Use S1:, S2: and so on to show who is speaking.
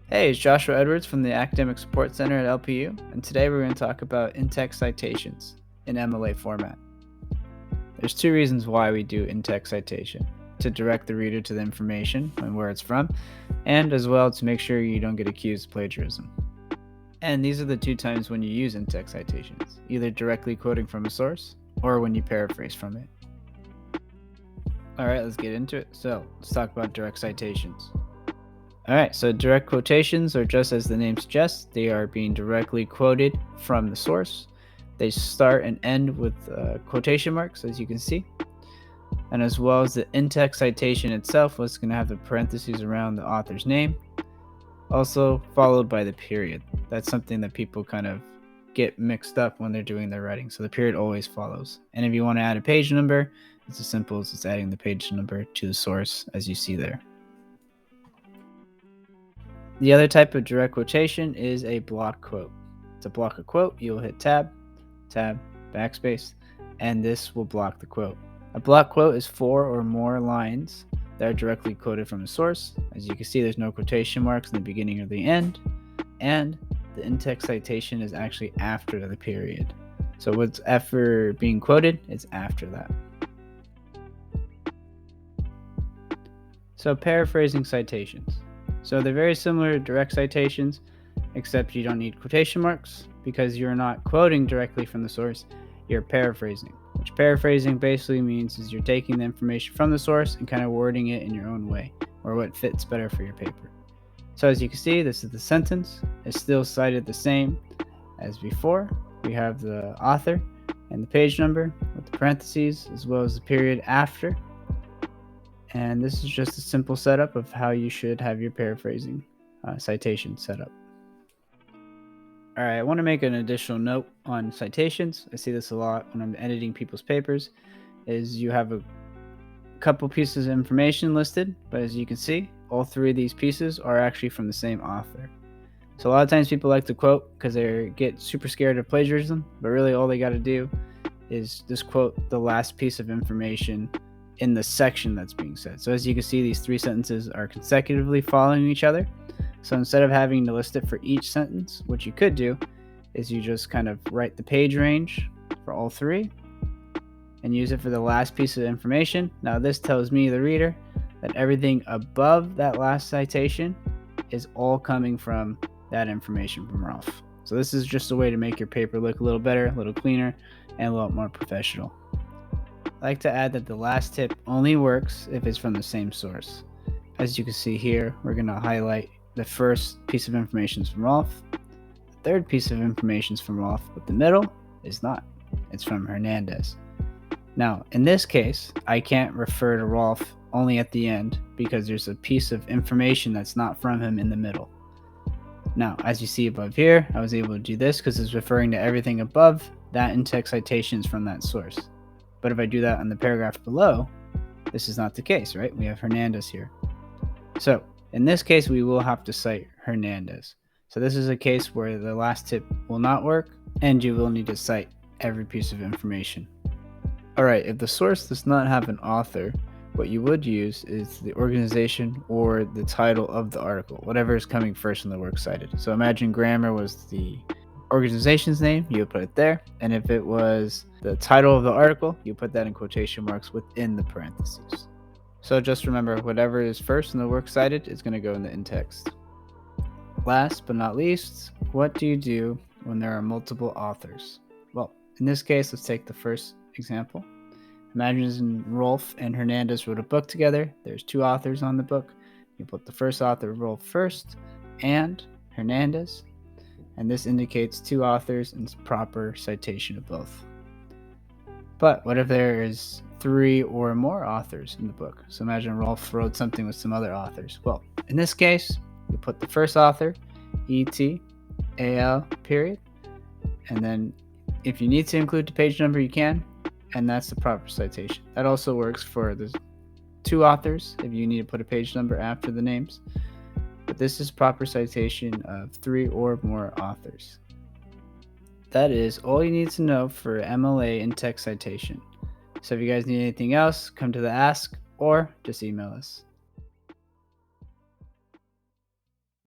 S1: Hey, it's Joshua Edwards from the Academic Support Center at LPU, and today we're going to talk about in-text citations in MLA format. There's two reasons why we do in-text citation: to direct the reader to the information and where it's from, and as well to make sure you don't get accused of plagiarism. And these are the two times when you use in-text citations, either directly quoting from a source or when you paraphrase from it. Alright, let's get into it. So, let's talk about direct citations. Alright, so direct quotations are just as the name suggests, they are being directly quoted from the source. They start and end with quotation marks, as you can see. And as well as the in-text citation itself, it's going to have the parentheses around the author's name, also followed by the period. That's something that people kind of get mixed up when they're doing their writing, so the period always follows. And if you want to add a page number, it's as simple as just adding the page number to the source, as you see there. The other type of direct quotation is a block quote. To block a quote, you'll hit tab, backspace, and this will block the quote. A block quote is 4 or more lines that are directly quoted from the source. As you can see, there's no quotation marks in the beginning or the end, and the in-text citation is actually after the period. So what's after being quoted is after that. So paraphrasing citations. So they're very similar to direct citations, except you don't need quotation marks because you're not quoting directly from the source, you're paraphrasing. Which paraphrasing basically means is you're taking the information from the source and kind of wording it in your own way, or what fits better for your paper. So as you can see, this is the sentence. It's still cited the same as before. We have the author and the page number with the parentheses, as well as the period after. And this is just a simple setup of how you should have your paraphrasing citation set up. All right, I want to make an additional note on citations. I see this a lot when I'm editing people's papers, is you have a couple pieces of information listed, but as you can see, all three of these pieces are actually from the same author. So a lot of times people like to quote because they get super scared of plagiarism, but really all they got to do is just quote the last piece of information in the section that's being said. So as you can see, these three sentences are consecutively following each other. So instead of having to list it for each sentence, what you could do is you just kind of write the page range for all three and use it for the last piece of information. Now this tells me, the reader, that everything above that last citation is all coming from that information from Ralph. So this is just a way to make your paper look a little better, a little cleaner, and a lot more professional. I like to add that the last tip only works if it's from the same source. As you can see here, we're going to highlight the first piece of information is from Rolf, the third piece of information is from Rolf, but the middle is not. It's from Hernandez. Now, in this case, I can't refer to Rolf only at the end because there's a piece of information that's not from him in the middle. Now, as you see above here, I was able to do this because it's referring to everything above that in-text citations from that source. But if I do that on the paragraph below, this is not the case, right? We have Hernandez here. So in this case, we will have to cite Hernandez. So this is a case where the last tip will not work and you will need to cite every piece of information. All right, if the source does not have an author, what you would use is the organization or the title of the article, whatever is coming first in the works cited. So imagine grammar was the organization's name, you would put it there. And if it was the title of the article, you put that in quotation marks within the parentheses. So just remember, whatever is first in the works cited is going to go in the in-text. Last but not least, what do you do when there are multiple authors? Well, in this case, let's take the first example. Imagine Rolf and Hernandez wrote a book together. There's two authors on the book. You put the first author, Rolf, first, and Hernandez. And this indicates two authors and proper citation of both. But what if there is 3 or more authors in the book? So imagine Rolf wrote something with some other authors. Well, in this case, you put the first author, E-T-A-L, period. And then if you need to include the page number, you can. And that's the proper citation. That also works for the 2 authors if you need to put a page number after the names. But this is proper citation of 3 or more authors. That is all you need to know for MLA in-text citation. So if you guys need anything else, come to the Ask or just email us.